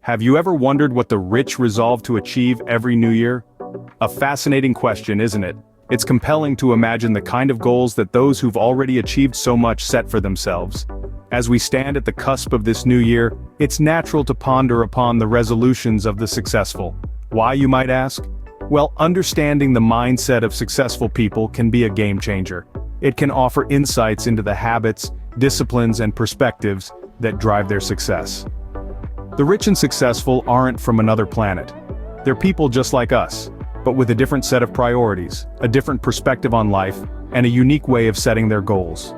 Have you ever wondered what the rich resolve to achieve every new year? A fascinating question, isn't it? It's compelling to imagine the kind of goals that those who've already achieved so much set for themselves. As we stand at the cusp of this new year, it's natural to ponder upon the resolutions of the successful. Why, you might ask? Well, understanding the mindset of successful people can be a game changer. It can offer insights into the habits, disciplines, and perspectives that drive their success. The rich and successful aren't from another planet. They're people just like us, but with a different set of priorities, a different perspective on life, and a unique way of setting their goals.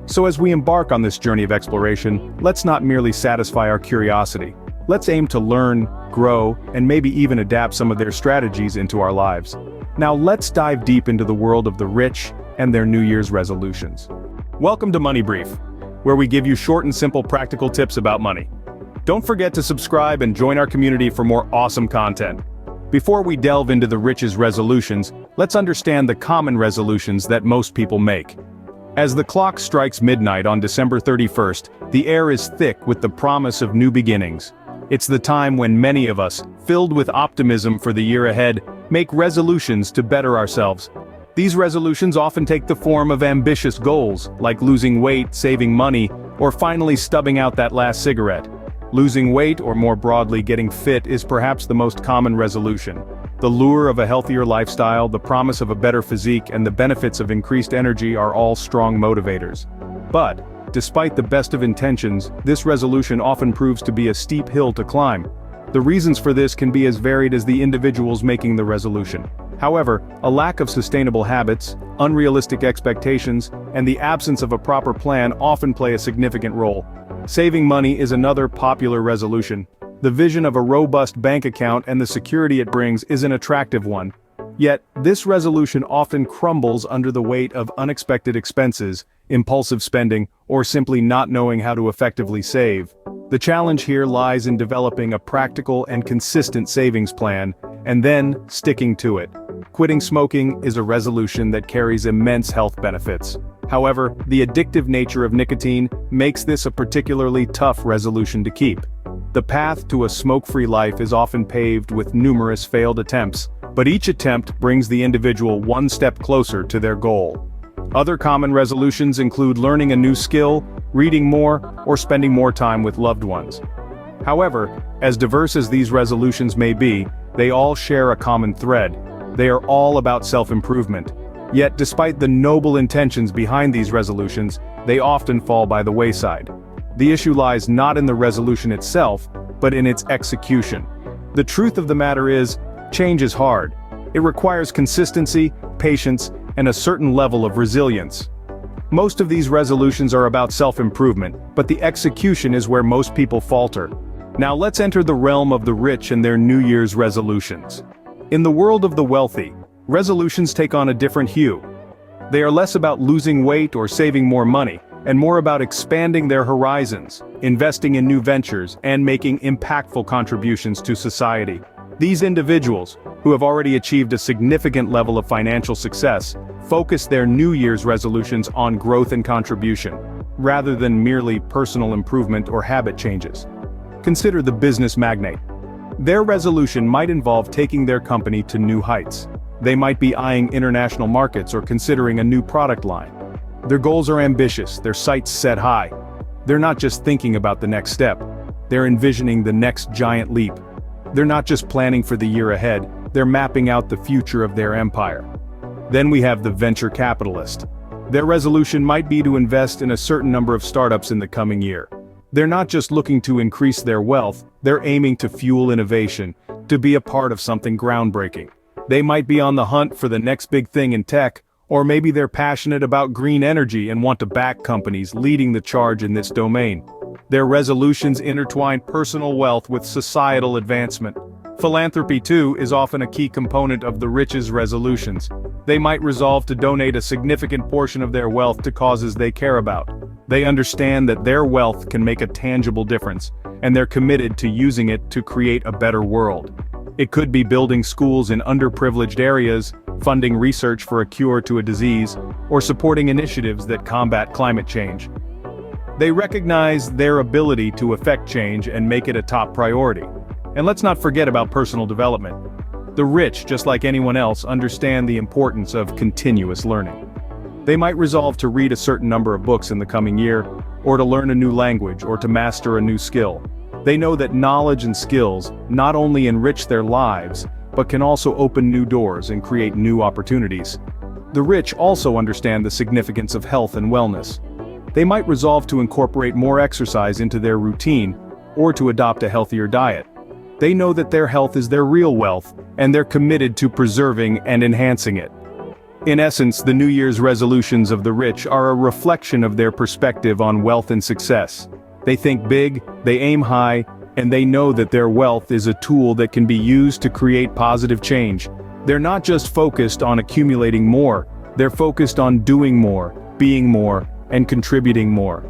So as we embark on this journey of exploration, let's not merely satisfy our curiosity. Let's aim to learn, grow, and maybe even adapt some of their strategies into our lives. Now let's dive deep into the world of the rich and their New Year's resolutions. Welcome to Money Brief, where we give you short and simple practical tips about money. Don't forget to subscribe and join our community for more awesome content. Before we delve into the rich's resolutions, let's understand the common resolutions that most people make. As the clock strikes midnight on December 31st, the air is thick with the promise of new beginnings. It's the time when many of us, filled with optimism for the year ahead, make resolutions to better ourselves. These resolutions often take the form of ambitious goals, like losing weight, saving money, or finally stubbing out that last cigarette. Losing weight, or more broadly getting fit, is perhaps the most common resolution. The lure of a healthier lifestyle, the promise of a better physique, and the benefits of increased energy are all strong motivators. But, despite the best of intentions, this resolution often proves to be a steep hill to climb. The reasons for this can be as varied as the individuals making the resolution. However, a lack of sustainable habits, unrealistic expectations, and the absence of a proper plan often play a significant role. Saving money is another popular resolution. The vision of a robust bank account and the security it brings is an attractive one. Yet, this resolution often crumbles under the weight of unexpected expenses, impulsive spending, or simply not knowing how to effectively save. The challenge here lies in developing a practical and consistent savings plan, and then sticking to it. Quitting smoking is a resolution that carries immense health benefits. However, the addictive nature of nicotine makes this a particularly tough resolution to keep. The path to a smoke-free life is often paved with numerous failed attempts, but each attempt brings the individual one step closer to their goal. Other common resolutions include learning a new skill, reading more, or spending more time with loved ones. However, as diverse as these resolutions may be, they all share a common thread. They are all about self-improvement. Yet despite the noble intentions behind these resolutions, they often fall by the wayside. The issue lies not in the resolution itself, but in its execution. The truth of the matter is, change is hard. It requires consistency, patience, and a certain level of resilience. Most of these resolutions are about self-improvement, but the execution is where most people falter. Now let's enter the realm of the rich and their New Year's resolutions. In the world of the wealthy, resolutions take on a different hue. They are less about losing weight or saving more money, and more about expanding their horizons, investing in new ventures, and making impactful contributions to society. These individuals, who have already achieved a significant level of financial success, focus their New Year's resolutions on growth and contribution, rather than merely personal improvement or habit changes. Consider the business magnate. Their resolution might involve taking their company to new heights. They might be eyeing international markets or considering a new product line. Their goals are ambitious, their sights set high. They're not just thinking about the next step, they're envisioning the next giant leap. They're not just planning for the year ahead, they're mapping out the future of their empire. Then we have the venture capitalist. Their resolution might be to invest in a certain number of startups in the coming year. They're not just looking to increase their wealth, they're aiming to fuel innovation, to be a part of something groundbreaking. They might be on the hunt for the next big thing in tech, or maybe they're passionate about green energy and want to back companies leading the charge in this domain. Their resolutions intertwine personal wealth with societal advancement. Philanthropy, too, is often a key component of the rich's resolutions. They might resolve to donate a significant portion of their wealth to causes they care about. They understand that their wealth can make a tangible difference, and they're committed to using it to create a better world. It could be building schools in underprivileged areas, funding research for a cure to a disease, or supporting initiatives that combat climate change. They recognize their ability to affect change and make it a top priority. And let's not forget about personal development. The rich, just like anyone else, understand the importance of continuous learning. They might resolve to read a certain number of books in the coming year, or to learn a new language, or to master a new skill. They know that knowledge and skills not only enrich their lives, but can also open new doors and create new opportunities. The rich also understand the significance of health and wellness. They might resolve to incorporate more exercise into their routine, or to adopt a healthier diet. They know that their health is their real wealth, and they're committed to preserving and enhancing it. In essence, the New Year's resolutions of the rich are a reflection of their perspective on wealth and success. They think big, they aim high, and they know that their wealth is a tool that can be used to create positive change. They're not just focused on accumulating more, they're focused on doing more, being more, and contributing more.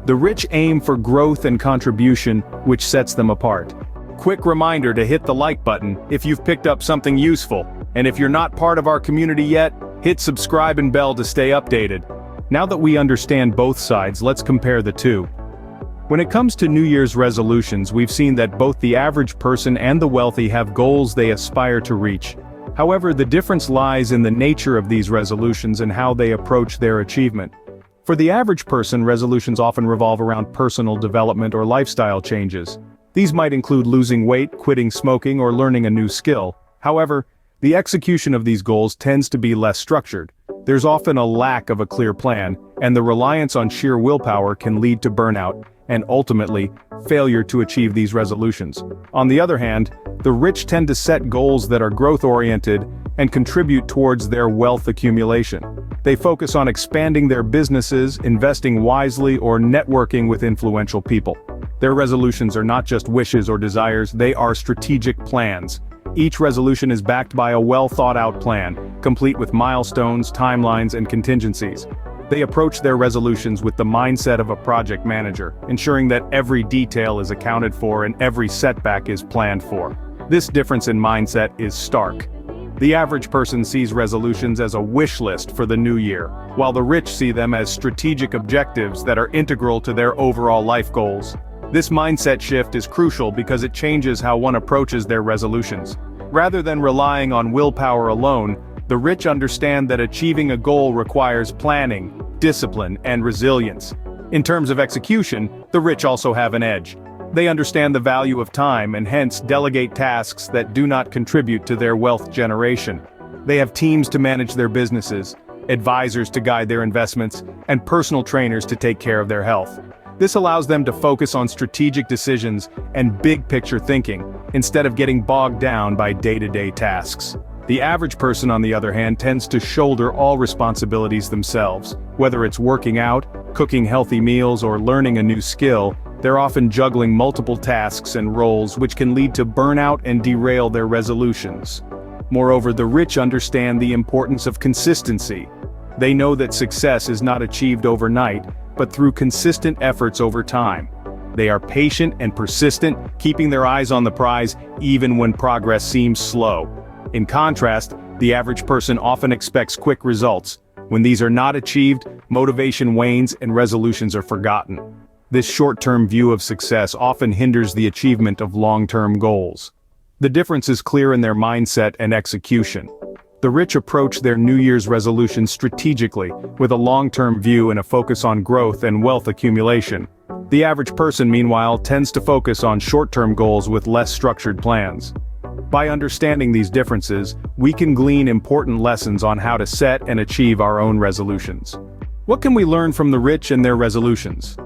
The rich aim for growth and contribution, which sets them apart. Quick reminder to hit the like button if you've picked up something useful, and if you're not part of our community yet, hit subscribe and bell to stay updated. Now that we understand both sides, let's compare the two. When it comes to New Year's resolutions, we've seen that both the average person and the wealthy have goals they aspire to reach. However, the difference lies in the nature of these resolutions and how they approach their achievement. For the average person, resolutions often revolve around personal development or lifestyle changes. These might include losing weight, quitting smoking, or learning a new skill. However, the execution of these goals tends to be less structured. There's often a lack of a clear plan, and the reliance on sheer willpower can lead to burnout, and ultimately, failure to achieve these resolutions. On the other hand, the rich tend to set goals that are growth-oriented and contribute towards their wealth accumulation. They focus on expanding their businesses, investing wisely, or networking with influential people. Their resolutions are not just wishes or desires, they are strategic plans. Each resolution is backed by a well-thought-out plan, complete with milestones, timelines, and contingencies. They approach their resolutions with the mindset of a project manager, ensuring that every detail is accounted for and every setback is planned for. This difference in mindset is stark. The average person sees resolutions as a wish list for the new year, while the rich see them as strategic objectives that are integral to their overall life goals. This mindset shift is crucial because it changes how one approaches their resolutions. Rather than relying on willpower alone, the rich understand that achieving a goal requires planning, discipline, and resilience. In terms of execution, the rich also have an edge. They understand the value of time and hence delegate tasks that do not contribute to their wealth generation. They have teams to manage their businesses, advisors to guide their investments, and personal trainers to take care of their health. This allows them to focus on strategic decisions and big-picture thinking, instead of getting bogged down by day-to-day tasks. The average person, on the other hand, tends to shoulder all responsibilities themselves. Whether it's working out, cooking healthy meals, or learning a new skill, they're often juggling multiple tasks and roles which can lead to burnout and derail their resolutions. Moreover, the rich understand the importance of consistency. They know that success is not achieved overnight, but through consistent efforts over time. They are patient and persistent, keeping their eyes on the prize even when progress seems slow. In contrast, the average person often expects quick results. When these are not achieved, motivation wanes and resolutions are forgotten. This short-term view of success often hinders the achievement of long-term goals. The difference is clear in their mindset and execution. The rich approach their New Year's resolutions strategically, with a long-term view and a focus on growth and wealth accumulation. The average person, meanwhile, tends to focus on short-term goals with less structured plans. By understanding these differences, we can glean important lessons on how to set and achieve our own resolutions. What can we learn from the rich and their resolutions?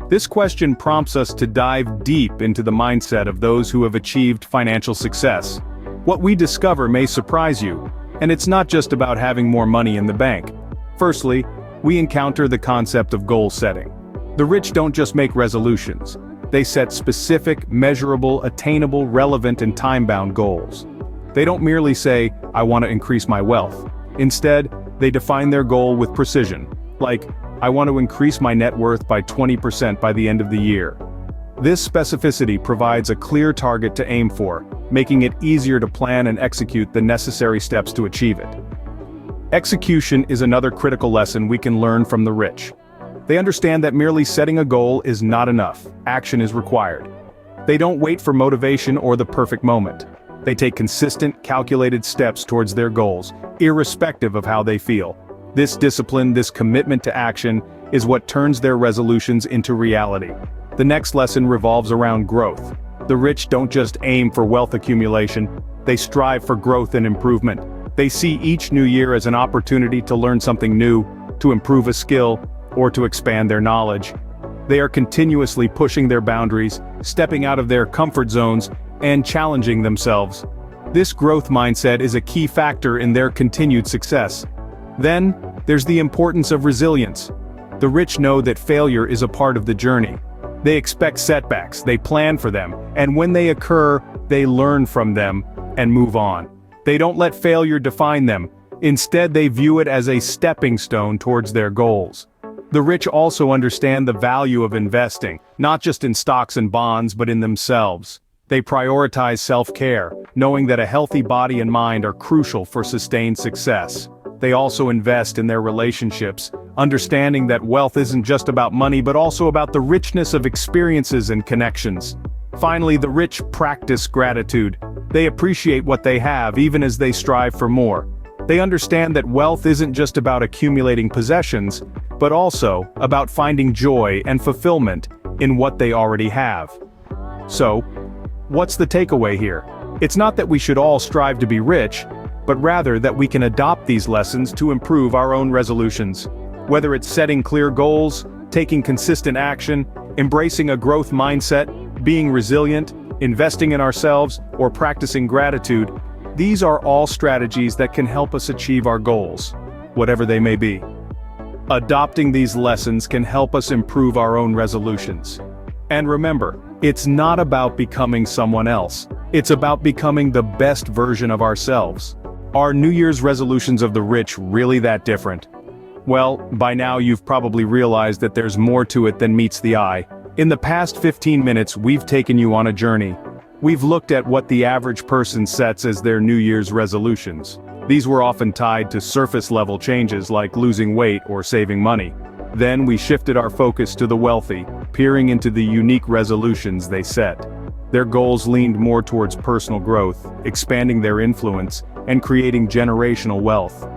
This question prompts us to dive deep into the mindset of those who have achieved financial success. What we discover may surprise you, and it's not just about having more money in the bank. Firstly, we encounter the concept of goal setting. The rich don't just make resolutions. They set specific, measurable, attainable, relevant, and time-bound goals. They don't merely say, "I want to increase my wealth." Instead, they define their goal with precision, like, "I want to increase my net worth by 20% by the end of the year." This specificity provides a clear target to aim for, making it easier to plan and execute the necessary steps to achieve it. Execution is another critical lesson we can learn from the rich. They understand that merely setting a goal is not enough. Action is required. They don't wait for motivation or the perfect moment. They take consistent, calculated steps towards their goals, irrespective of how they feel. This discipline, this commitment to action, is what turns their resolutions into reality. The next lesson revolves around growth. The rich don't just aim for wealth accumulation, they strive for growth and improvement. They see each new year as an opportunity to learn something new, to improve a skill, or to expand their knowledge. They are continuously pushing their boundaries, stepping out of their comfort zones, and challenging themselves. This growth mindset is a key factor in their continued success. Then, there's the importance of resilience. The rich know that failure is a part of the journey. They expect setbacks, they plan for them, and when they occur, they learn from them and move on. They don't let failure define them. Instead, they view it as a stepping stone towards their goals. The rich also understand the value of investing, not just in stocks and bonds, but in themselves. They prioritize self-care, knowing that a healthy body and mind are crucial for sustained success. They also invest in their relationships, understanding that wealth isn't just about money but also about the richness of experiences and connections. Finally, the rich practice gratitude. They appreciate what they have even as they strive for more. They understand that wealth isn't just about accumulating possessions, but also about finding joy and fulfillment in what they already have. So, what's the takeaway here? It's not that we should all strive to be rich, but rather that we can adopt these lessons to improve our own resolutions. Whether it's setting clear goals, taking consistent action, embracing a growth mindset, being resilient, investing in ourselves, or practicing gratitude, these are all strategies that can help us achieve our goals, whatever they may be. Adopting these lessons can help us improve our own resolutions. And remember, it's not about becoming someone else. It's about becoming the best version of ourselves. Are New Year's resolutions of the rich really that different? Well, by now you've probably realized that there's more to it than meets the eye. In the past 15 minutes, we've taken you on a journey. We've looked at what the average person sets as their New Year's resolutions. These were often tied to surface-level changes like losing weight or saving money. Then we shifted our focus to the wealthy, peering into the unique resolutions they set. Their goals leaned more towards personal growth, expanding their influence, and creating generational wealth.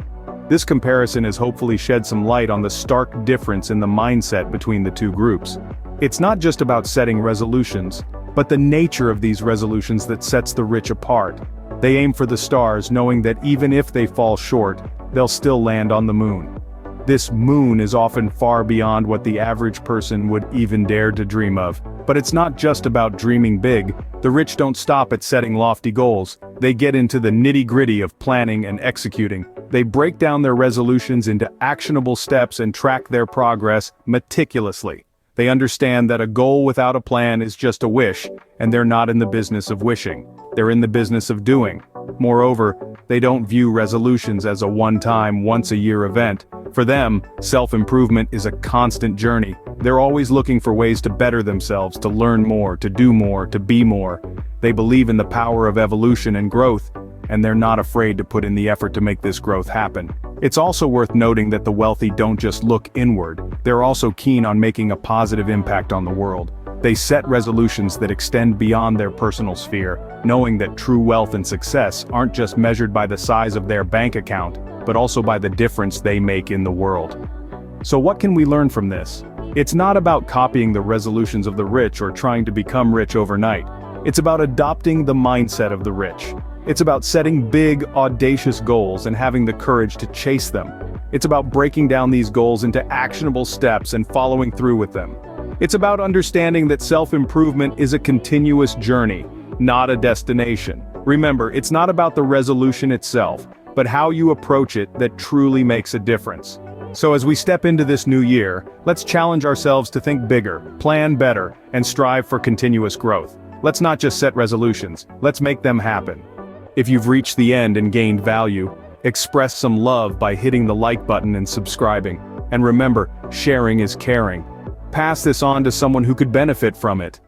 This comparison has hopefully shed some light on the stark difference in the mindset between the two groups. It's not just about setting resolutions, but the nature of these resolutions that sets the rich apart. They aim for the stars, knowing that even if they fall short, they'll still land on the moon. This moon is often far beyond what the average person would even dare to dream of. But it's not just about dreaming big. The rich don't stop at setting lofty goals. They get into the nitty-gritty of planning and executing. They break down their resolutions into actionable steps and track their progress meticulously. They understand that a goal without a plan is just a wish, and they're not in the business of wishing. They're in the business of doing. Moreover, they don't view resolutions as a one-time, once-a-year event. For them, self-improvement is a constant journey. They're always looking for ways to better themselves, to learn more, to do more, to be more. They believe in the power of evolution and growth, and they're not afraid to put in the effort to make this growth happen. It's also worth noting that the wealthy don't just look inward. They're also keen on making a positive impact on the world. They set resolutions that extend beyond their personal sphere, knowing that true wealth and success aren't just measured by the size of their bank account, but also by the difference they make in the world. So what can we learn from this? It's not about copying the resolutions of the rich or trying to become rich overnight. It's about adopting the mindset of the rich. It's about setting big, audacious goals and having the courage to chase them. It's about breaking down these goals into actionable steps and following through with them. It's about understanding that self-improvement is a continuous journey, not a destination. Remember, it's not about the resolution itself, but how you approach it that truly makes a difference. So as we step into this new year, let's challenge ourselves to think bigger, plan better, and strive for continuous growth. Let's not just set resolutions, let's make them happen. If you've reached the end and gained value, express some love by hitting the like button and subscribing. And remember, sharing is caring. Pass this on to someone who could benefit from it.